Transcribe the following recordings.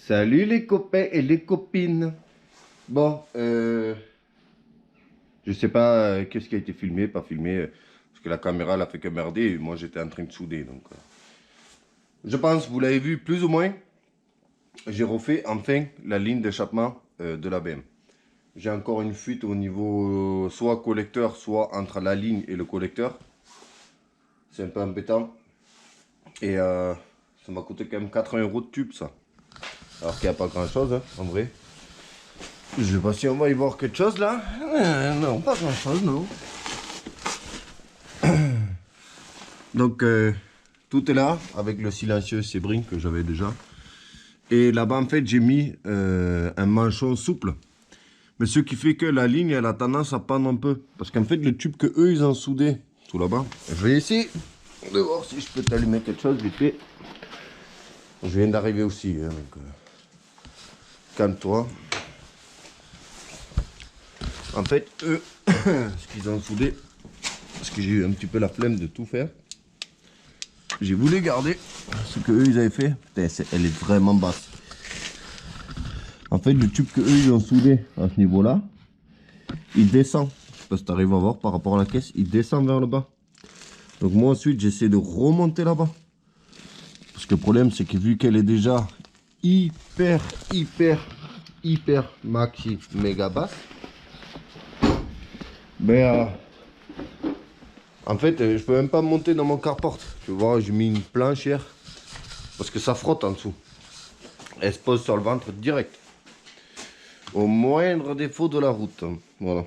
Salut les copains et les copines. Bon, je sais pas qu'est-ce qui a été filmé, pas filmé, parce que la caméra elle a fait que merder et moi j'étais en train de souder. Donc, je pense, vous l'avez vu plus ou moins, j'ai refait enfin la ligne d'échappement de la BM. J'ai encore une fuite au niveau soit collecteur, soit entre la ligne et le collecteur. C'est un peu embêtant. Et ça m'a coûté quand même 80 € de tube ça. Alors qu'il n'y a pas grand chose hein, en vrai. Je sais pas si on va y voir quelque chose là. Non, pas grand chose, non. Donc, tout est là avec le silencieux Sebring que j'avais déjà. Et là-bas, en fait, j'ai mis un manchon souple. Mais ce qui fait que la ligne, elle a tendance à pendre un peu. Parce qu'en fait, le tube que eux, ils ont soudé tout là-bas. Je vais essayer de voir si je peux t'allumer quelque chose vite fait. Je viens d'arriver aussi. Hein, donc, calme-toi. En fait, eux, ce qu'ils ont soudé, parce que j'ai eu un petit peu la flemme de tout faire, j'ai voulu garder ce que eux ils avaient fait. Putain, elle est vraiment basse. En fait, le tube que eux ils ont soudé à ce niveau-là, il descend. Je sais pas si tu arrives à voir par rapport à la caisse, il descend vers le bas. Donc moi ensuite, j'essaie de remonter là-bas. Parce que le problème, c'est que vu qu'elle est déjà hyper maxi méga basse, ben en fait, je peux même pas monter dans mon carport. Tu vois, j'ai mis une planchère parce que ça frotte en dessous. Elle se pose sur le ventre direct. Au moindre défaut de la route. Voilà.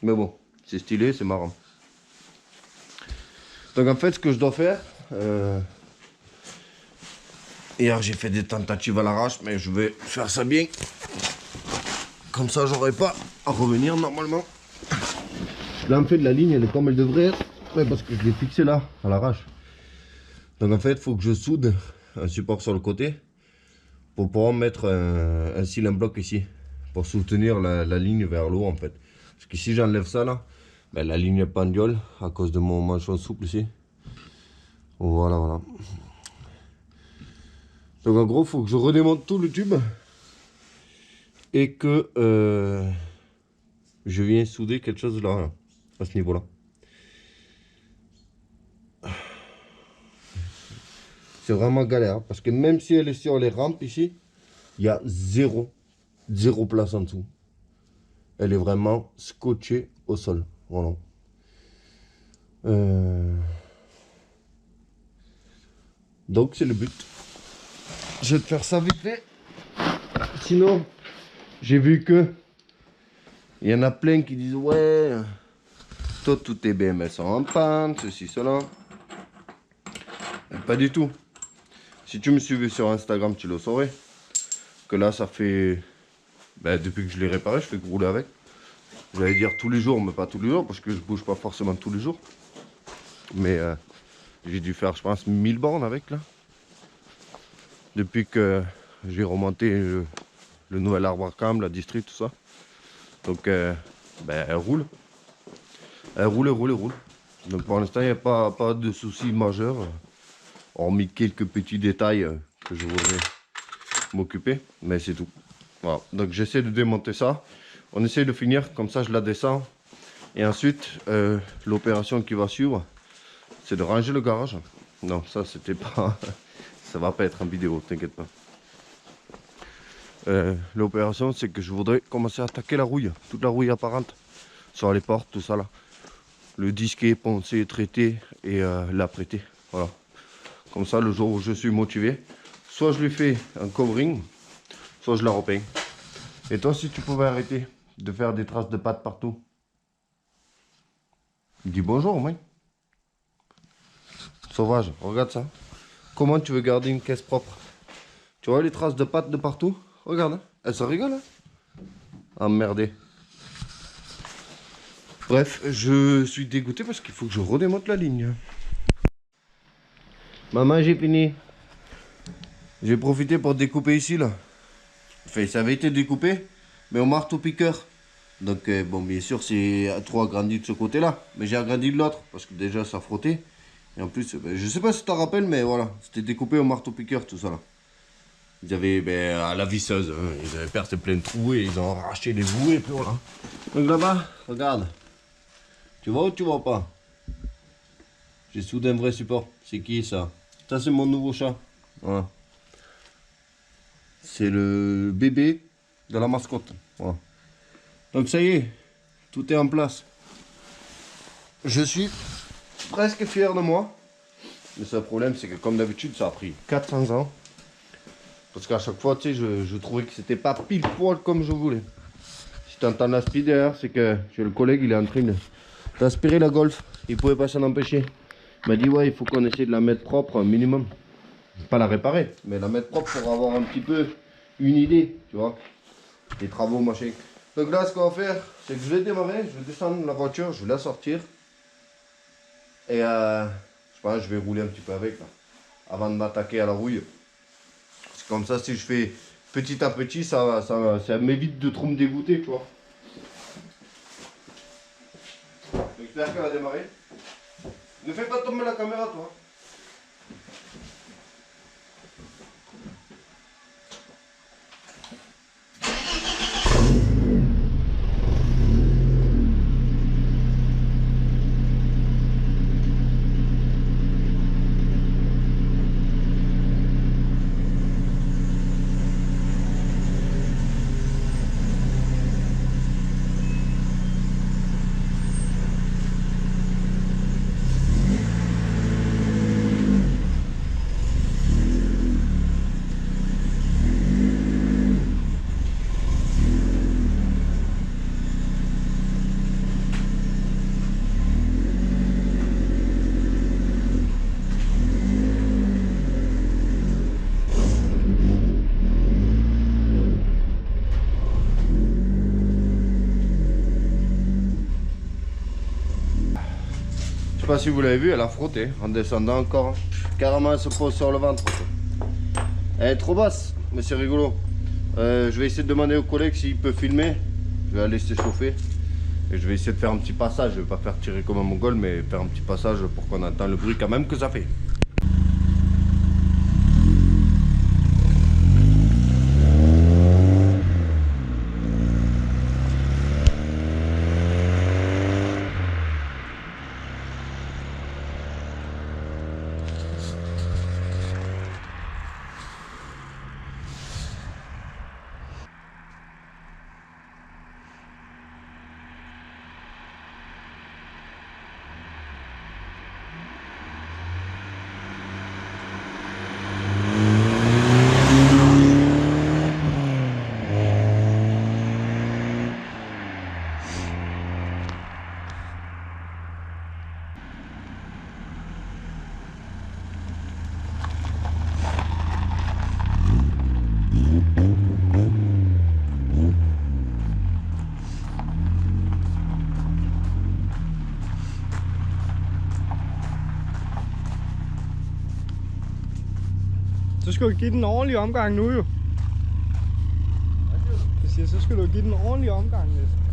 Mais bon, c'est stylé, c'est marrant. Donc en fait, ce que je dois faire... Hier, j'ai fait des tentatives à l'arrache, mais je vais faire ça bien. Comme ça, j'aurai pas à revenir normalement. Là, en fait, la ligne, elle est comme elle devrait être. Ouais, parce que je l'ai fixée là, à l'arrache. Donc en fait, il faut que je soude un support sur le côté pour pouvoir mettre un cylindre bloc ici. Pour soutenir la ligne vers l'eau en fait. Parce que si j'enlève ça là, ben, la ligne pendiole à cause de mon manchon souple ici. Voilà, voilà. Donc en gros, il faut que je redémonte tout le tube. Et que je viens souder quelque chose là, à ce niveau là. C'est vraiment galère. Parce que même si elle est sur les rampes ici, il y a zéro place en dessous. Elle est vraiment scotchée au sol. Voilà. Donc c'est le but. Je vais te faire ça vite fait. Sinon, j'ai vu que il y en a plein qui disent ouais, toi tous tes BM sont en panne, ceci, cela. Pas du tout. Si tu me suivais sur Instagram, tu le saurais. Que là, ça fait... Ben, depuis que je l'ai réparé, je fais que rouler avec. J'allais dire tous les jours, mais pas tous les jours, parce que je bouge pas forcément tous les jours. Mais j'ai dû faire, je pense, 1000 bornes avec, là. Depuis que j'ai remonté le nouvel arbre à cam, la district, tout ça. Donc, ben, elle roule. Elle roule, elle roule, elle roule. Donc pour l'instant, il n'y a pas de soucis majeurs. Hormis quelques petits détails que je voudrais m'occuper. Mais c'est tout. Voilà. Donc j'essaie de démonter ça. On essaie de finir, comme ça je la descends. Et ensuite, l'opération qui va suivre, c'est de ranger le garage. Non, ça c'était pas... ça va pas être en vidéo, t'inquiète pas. L'opération, c'est que je voudrais commencer à attaquer la rouille. Toute la rouille apparente. Sur les portes, tout ça là. Le disquer, poncer, traiter et l'apprêter. Voilà. Comme ça, le jour où je suis motivé, soit je lui fais un covering, soit je la repeins. Et toi, si tu pouvais arrêter de faire des traces de pattes partout, dis bonjour, mec. Sauvage, regarde ça. Comment tu veux garder une caisse propre? Tu vois les traces de pattes de partout? Regarde, hein. Elle se rigole. Hein. Emmerdé. Bref, je suis dégoûté parce qu'il faut que je redémonte la ligne. Maman, j'ai fini. J'ai profité pour découper ici, là. Enfin, ça avait été découpé, mais au marteau-piqueur. Donc, bon, bien sûr, c'est trop agrandi de ce côté-là. Mais j'ai agrandi de l'autre, parce que déjà, ça frottait. Et en plus, ben, je sais pas si tu te rappelles, mais voilà. C'était découpé au marteau-piqueur, tout ça, là. Ils avaient, à la visseuse, hein, ils avaient percé plein de trous et ils ont arraché les bouts et puis voilà. Donc là-bas, regarde. Tu vois ou tu vois pas? J'ai soudé un vrai support. C'est qui ça? Ça c'est mon nouveau chat. Voilà. C'est le bébé de la mascotte. Voilà. Donc ça y est, tout est en place. Je suis presque fier de moi. Le seul problème c'est que comme d'habitude ça a pris 400 ans. Parce qu'à chaque fois, tu sais, je trouvais que c'était pas pile poil comme je voulais. Si tu entends l'aspirateur derrière, c'est que j'ai le collègue, il est en train d'aspirer la Golf. Il pouvait pas s'en empêcher. Il m'a dit, ouais, il faut qu'on essaie de la mettre propre, un minimum. Pas la réparer, mais la mettre propre pour avoir un petit peu une idée, tu vois. Les travaux, machin. Donc là, ce qu'on va faire, c'est que je vais démarrer, je vais descendre la voiture, je vais la sortir. Et je sais pas, je vais rouler un petit peu avec, là, avant de m'attaquer à la rouille. Comme ça, si je fais petit à petit, ça m'évite de trop me dégoûter, tu vois. J'espère qu'elle va démarrer. Ne fais pas tomber la caméra, toi. Je sais pas si vous l'avez vu, elle a frotté en descendant encore. Carrément, elle se pose sur le ventre. Elle est trop basse, mais c'est rigolo. Je vais essayer de demander au collègue s'il peut filmer. Je vais la laisser chauffer. Et je vais essayer de faire un petit passage. Je vais pas faire tirer comme un mongol, mais faire un petit passage pour qu'on entende le bruit quand même que ça fait. Så skal du give den en ordentlig omgang nu jo. Jeg siger, så skal du give den en ordentlig omgang næsten.